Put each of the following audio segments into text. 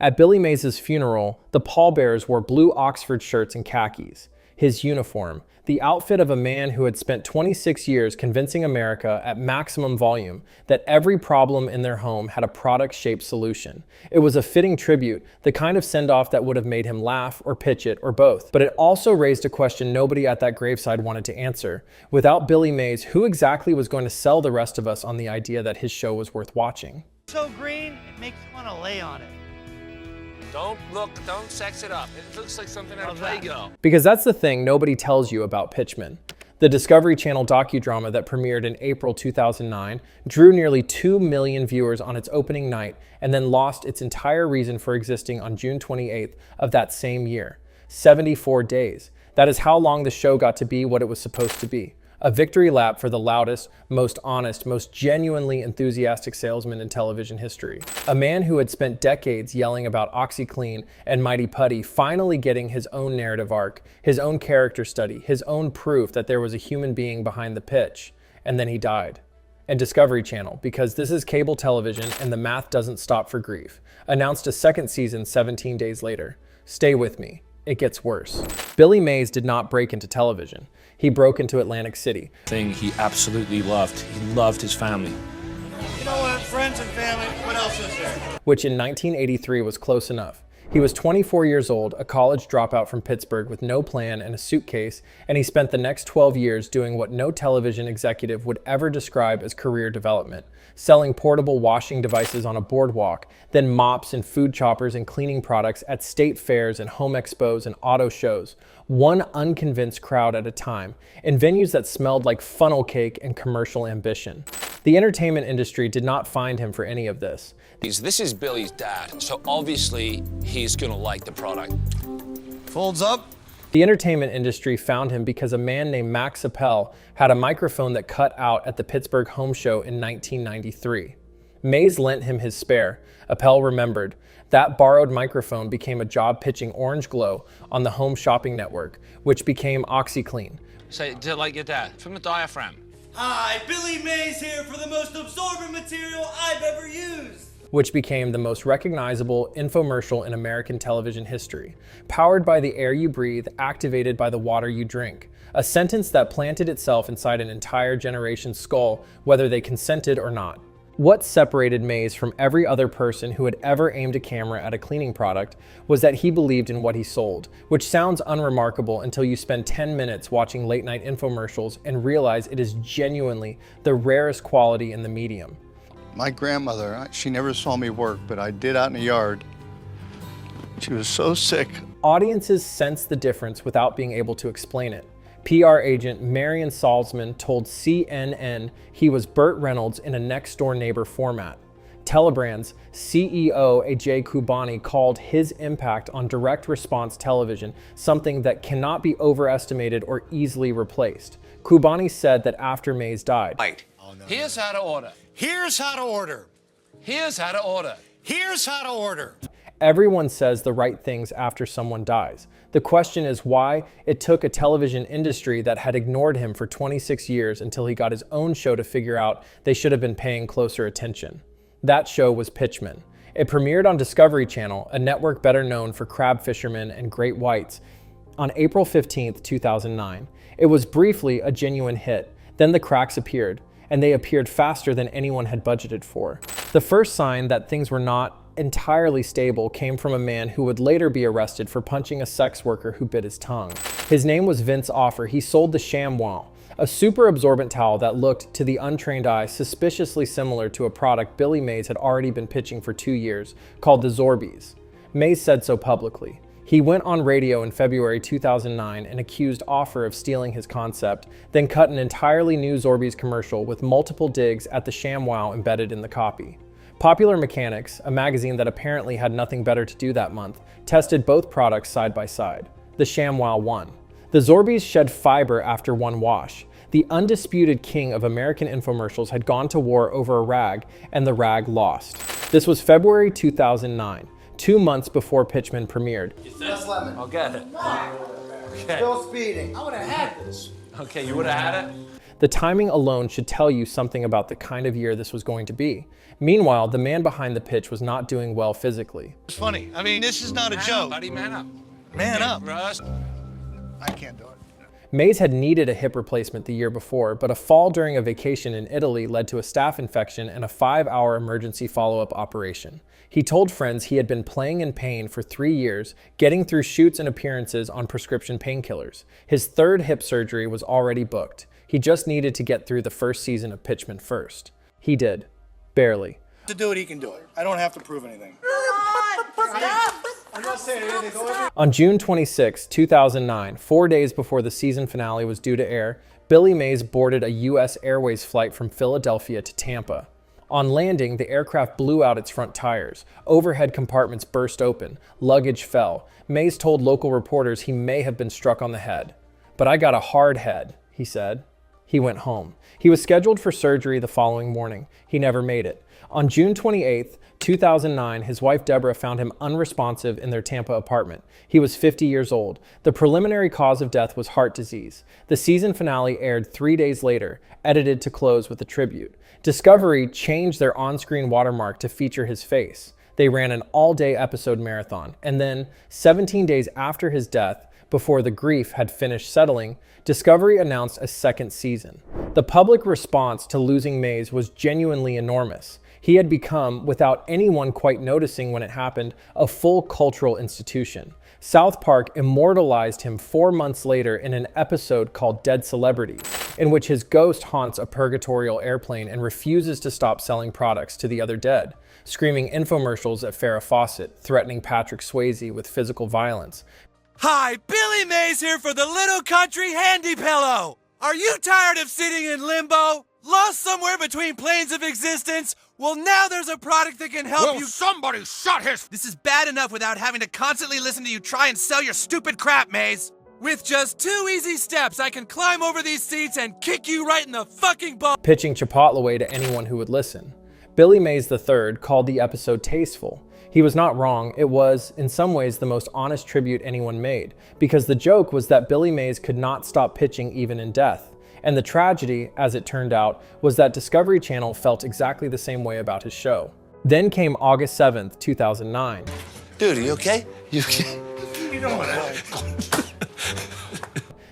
At Billy Mays' funeral, the pallbearers wore blue Oxford shirts and khakis. His uniform, the outfit of a man who had spent 26 years convincing America at maximum volume that every problem in their home had a product-shaped solution. It was a fitting tribute, the kind of send-off that would have made him laugh or pitch it or both. But it also raised a question nobody at that graveside wanted to answer. Without Billy Mays, who exactly was going to sell the rest of us on the idea that his show was worth watching? So green, it makes you want to lay on it. Don't sex it up. It looks like something out of Play-Doh. Because that's the thing nobody tells you about Pitchmen. The Discovery Channel docudrama that premiered in April 2009 drew nearly 2 million viewers on its opening night and then lost its entire reason for existing on June 28th of that same year. 74 days. That is how long the show got to be what it was supposed to be. A victory lap for the loudest, most honest, most genuinely enthusiastic salesman in television history. A man who had spent decades yelling about OxyClean and Mighty Putty finally getting his own narrative arc, his own character study, his own proof that there was a human being behind the pitch. And then he died. And Discovery Channel, because this is cable television and the math doesn't stop for grief, announced a second season 17 days later. Stay with me. It gets worse. Billy Mays did not break into television. He broke into Atlantic City. Thing he absolutely loved. He loved his family. You know what? Friends and family, what else is there? Which in 1983 was close enough. He was 24 years old, a college dropout from Pittsburgh with no plan and a suitcase, and he spent the next 12 years doing what no television executive would ever describe as career development, selling portable washing devices on a boardwalk, then mops and food choppers and cleaning products at state fairs and home expos and auto shows, one unconvinced crowd at a time, in venues that smelled like funnel cake and commercial ambition. The entertainment industry did not find him for any of this. This is Billy's dad, so obviously he's gonna like the product. Folds up. The entertainment industry found him because a man named Max Appel had a microphone that cut out at the Pittsburgh Home Show in 1993. Mays lent him his spare. Appel remembered. That borrowed microphone became a job pitching Orange Glow on the Home Shopping Network, which became OxyClean. Say it like your dad, from the diaphragm. Hi, Billy Mays here for the most absorbent material I've ever used. Which became the most recognizable infomercial in American television history. Powered by the air you breathe, activated by the water you drink. A sentence that planted itself inside an entire generation's skull, whether they consented or not. What separated Mays from every other person who had ever aimed a camera at a cleaning product was that he believed in what he sold, which sounds unremarkable until you spend 10 minutes watching late-night infomercials and realize it is genuinely the rarest quality in the medium. My grandmother, she never saw me work, but I did out in the yard. She was so sick. Audiences sense the difference without being able to explain it. PR agent Marion Salzman told CNN he was Burt Reynolds in a next-door neighbor format. Telebrand's CEO Ajay Kubani called his impact on direct response television something that cannot be overestimated or easily replaced. Kubani said that after Mays died, Right. Here's how to order. Here's how to order. Here's how to order. Here's how to order. everyone says the right things after someone dies. The question is why it took a television industry that had ignored him for 26 years until he got his own show to figure out they should have been paying closer attention. That show was Pitchmen. It premiered on Discovery Channel, a network better known for crab fishermen and great whites, on April 15, 2009. It was briefly a genuine hit. Then the cracks appeared, and they appeared faster than anyone had budgeted for. The first sign that things were not entirely stable came from a man who would later be arrested for punching a sex worker who bit his tongue. His name was Vince Offer. He sold the ShamWow, a super absorbent towel that looked, to the untrained eye, suspiciously similar to a product Billy Mays had already been pitching for 2 years, called the Zorbies. Mays said so publicly. He went on radio in February 2009 and accused Offer of stealing his concept, then cut an entirely new Zorbies commercial with multiple digs at the ShamWow embedded in the copy. Popular Mechanics, a magazine that apparently had nothing better to do that month, tested both products side by side. The ShamWow won. The Zorbies shed fiber after one wash. The undisputed king of American infomercials had gone to war over a rag, and the rag lost. This was February 2009, 2 months before Pitchmen premiered. Just lemon. I'll get it. Okay. Still speeding. I would have had this. Okay, you would have had it? The timing alone should tell you something about the kind of year this was going to be. Meanwhile, the man behind the pitch was not doing well physically. It's funny. I mean, this is not a joke. Buddy, man up. Man up. Russ. I can't do it. Mays had needed a hip replacement the year before, but a fall during a vacation in Italy led to a staph infection and a 5-hour emergency follow-up operation. He told friends he had been playing in pain for 3 years, getting through shoots and appearances on prescription painkillers. His third hip surgery was already booked. He just needed to get through the first season of Pitchmen first. He did. Barely. To do it, he can do it. I don't have to prove anything. I'm not saying anything. On June 26, 2009, 4 days before the season finale was due to air, Billy Mays boarded a U.S. Airways flight from Philadelphia to Tampa. On landing, the aircraft blew out its front tires. Overhead compartments burst open. Luggage fell. Mays told local reporters he may have been struck on the head. "But I got a hard head," he said. He went home. He was scheduled for surgery the following morning. He never made it. On June 28, 2009, his wife Deborah found him unresponsive in their Tampa apartment. He was 50 years old. The preliminary cause of death was heart disease. The season finale aired 3 days later, edited to close with a tribute. Discovery changed their on-screen watermark to feature his face. They ran an all-day episode marathon, and then, 17 days after his death, before the grief had finished settling, Discovery announced a second season. The public response to losing Mays was genuinely enormous. He had become, without anyone quite noticing when it happened, a full cultural institution. South Park immortalized him 4 months later in an episode called Dead Celebrity, in which his ghost haunts a purgatorial airplane and refuses to stop selling products to the other dead, screaming infomercials at Farrah Fawcett, threatening Patrick Swayze with physical violence. Hi, Billy Mays here for the Little Country Handy Pillow. Are you tired of sitting in limbo? Lost somewhere between planes of existence? Well, now there's a product that can help you. Somebody shut his... This is bad enough without having to constantly listen to you try and sell your stupid crap, Maze. With just 2 easy steps, I can climb over these seats and kick you right in the fucking butt. Pitching Chipotle to anyone who would listen. Billy Mays III called the episode tasteful. He was not wrong. It was, in some ways, the most honest tribute anyone made, because the joke was that Billy Mays could not stop pitching even in death. And the tragedy, as it turned out, was that Discovery Channel felt exactly the same way about his show. Then came August 7th, 2009. Dude, are you okay? You can't.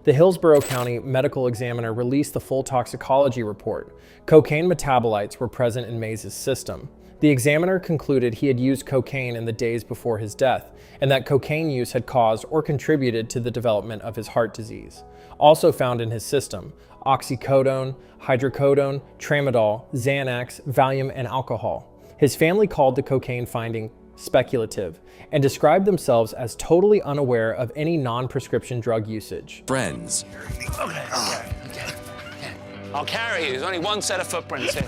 The Hillsborough County Medical Examiner released the full toxicology report. Cocaine metabolites were present in Mays' system. The examiner concluded he had used cocaine in the days before his death, and that cocaine use had caused or contributed to the development of his heart disease. Also found in his system, oxycodone, hydrocodone, tramadol, Xanax, Valium, and alcohol. His family called the cocaine finding speculative and described themselves as totally unaware of any non-prescription drug usage. Friends. I'll carry you. There's only one set of footprints here.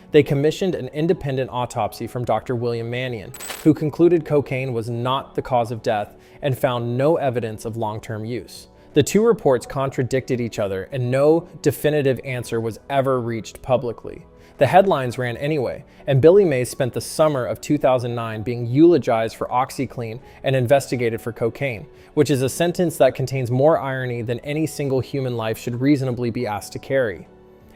They commissioned an independent autopsy from Dr. William Mannion, who concluded cocaine was not the cause of death and found no evidence of long-term use. The two reports contradicted each other, and no definitive answer was ever reached publicly. The headlines ran anyway, and Billy Mays spent the summer of 2009 being eulogized for OxyClean and investigated for cocaine, which is a sentence that contains more irony than any single human life should reasonably be asked to carry.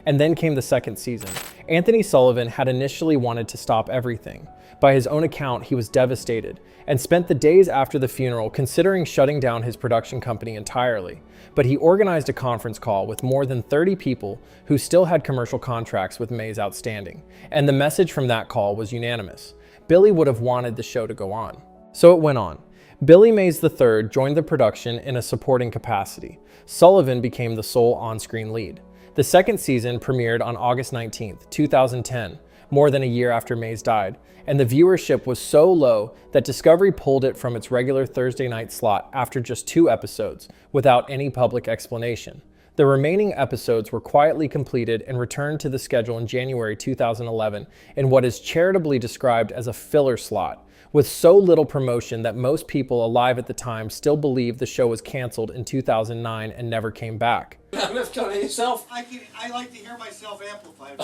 And then came the second season. Anthony Sullivan had initially wanted to stop everything. By his own account, he was devastated and spent the days after the funeral considering shutting down his production company entirely. But he organized a conference call with more than 30 people who still had commercial contracts with Mays outstanding. And the message from that call was unanimous. Billy would have wanted the show to go on. So it went on. Billy Mays III joined the production in a supporting capacity. Sullivan became the sole on-screen lead. The second season premiered on August 19, 2010, more than a year after Mays died, and the viewership was so low that Discovery pulled it from its regular Thursday night slot after just 2 episodes, without any public explanation. The remaining episodes were quietly completed and returned to the schedule in January 2011 in what is charitably described as a filler slot, with so little promotion that most people alive at the time still believe the show was canceled in 2009 and never came back. Yourself. I like to hear myself amplified.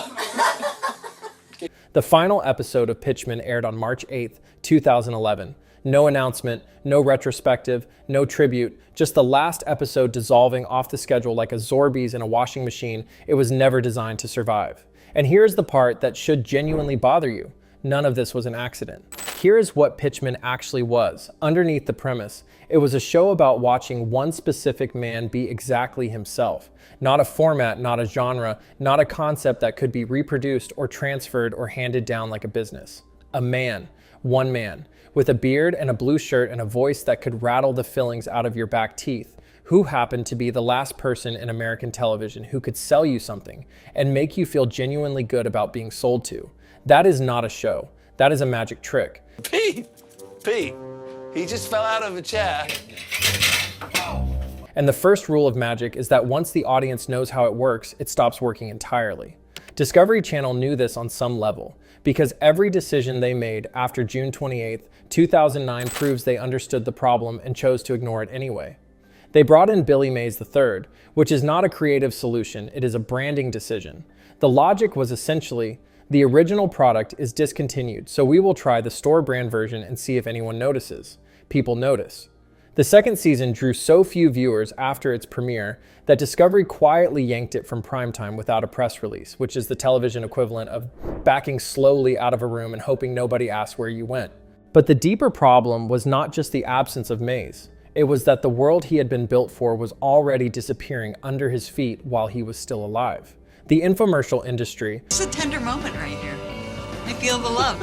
The final episode of Pitchmen aired on March 8, 2011. No announcement, no retrospective, no tribute, just the last episode dissolving off the schedule like a Zorbies in a washing machine. It was never designed to survive. And here's the part that should genuinely bother you. None of this was an accident. Here is what Pitchmen actually was, underneath the premise. It was a show about watching one specific man be exactly himself. Not a format, not a genre, not a concept that could be reproduced or transferred or handed down like a business. A man, one man, with a beard and a blue shirt and a voice that could rattle the fillings out of your back teeth, who happened to be the last person in American television who could sell you something and make you feel genuinely good about being sold to. That is not a show. That is a magic trick. Pete, he just fell out of a chair. And the first rule of magic is that once the audience knows how it works, it stops working entirely. Discovery Channel knew this on some level, because every decision they made after June 28, 2009 proves they understood the problem and chose to ignore it anyway. They brought in Billy Mays III, which is not a creative solution, it is a branding decision. The logic was essentially, the original product is discontinued, so we will try the store brand version and see if anyone notices. People notice. The second season drew so few viewers after its premiere that Discovery quietly yanked it from primetime without a press release, which is the television equivalent of backing slowly out of a room and hoping nobody asks where you went. But the deeper problem was not just the absence of Mays. It was that the world he had been built for was already disappearing under his feet while he was still alive. The infomercial industry. It's a tender moment right here. I feel the love.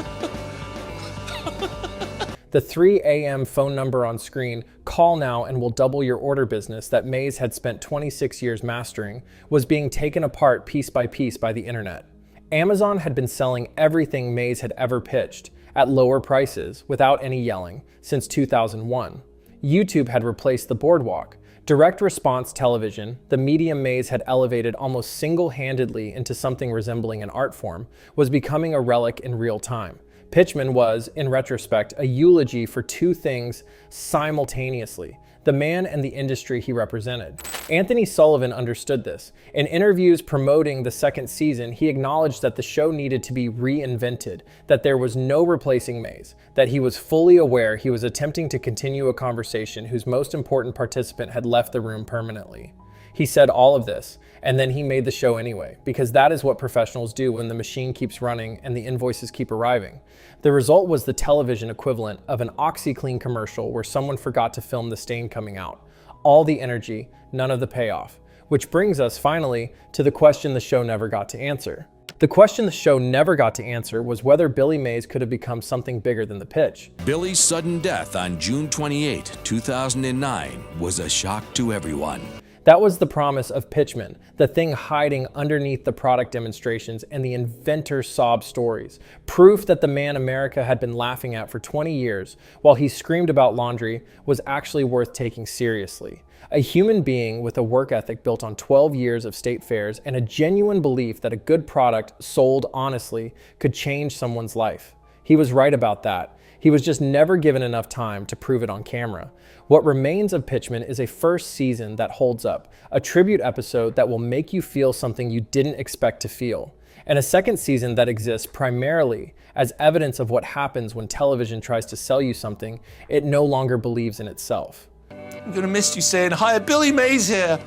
The 3 a.m. phone number on screen, call now and we'll double your order business that Mays had spent 26 years mastering, was being taken apart piece by piece by the internet. Amazon had been selling everything Mays had ever pitched, at lower prices, without any yelling, since 2001. YouTube had replaced the boardwalk. Direct response television, the medium Mays had elevated almost single-handedly into something resembling an art form, was becoming a relic in real time. Pitchmen was, in retrospect, a eulogy for two things simultaneously: the man and the industry he represented. Anthony Sullivan understood this. In interviews promoting the second season, he acknowledged that the show needed to be reinvented, that there was no replacing Mays, that he was fully aware he was attempting to continue a conversation whose most important participant had left the room permanently. He said all of this, and then he made the show anyway, because that is what professionals do when the machine keeps running and the invoices keep arriving. The result was the television equivalent of an OxyClean commercial where someone forgot to film the stain coming out. All the energy, none of the payoff. Which brings us finally to the question the show never got to answer. The question the show never got to answer was whether Billy Mays could have become something bigger than the pitch. Billy's sudden death on June 28, 2009 was a shock to everyone. That was the promise of Pitchmen, the thing hiding underneath the product demonstrations and the inventor sob stories. Proof that the man America had been laughing at for 20 years while he screamed about laundry was actually worth taking seriously. A human being with a work ethic built on 12 years of state fairs and a genuine belief that a good product sold honestly could change someone's life. He was right about that. He was just never given enough time to prove it on camera. What remains of Pitchmen is a first season that holds up, a tribute episode that will make you feel something you didn't expect to feel, and a second season that exists primarily as evidence of what happens when television tries to sell you something it no longer believes in itself. I'm gonna miss you saying, "Hi, Billy Mays here."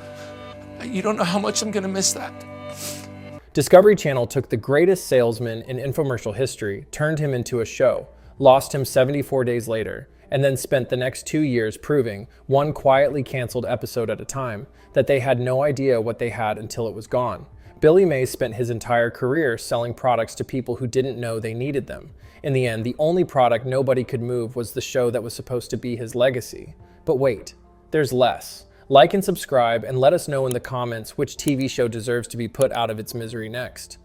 You don't know how much I'm gonna miss that. Discovery Channel took the greatest salesman in infomercial history, turned him into a show, lost him 74 days later, and then spent the next 2 years proving, one quietly canceled episode at a time, that they had no idea what they had until it was gone. Billy Mays spent his entire career selling products to people who didn't know they needed them. In the end, the only product nobody could move was the show that was supposed to be his legacy. But wait, there's less. Like and subscribe, and let us know in the comments which TV show deserves to be put out of its misery next.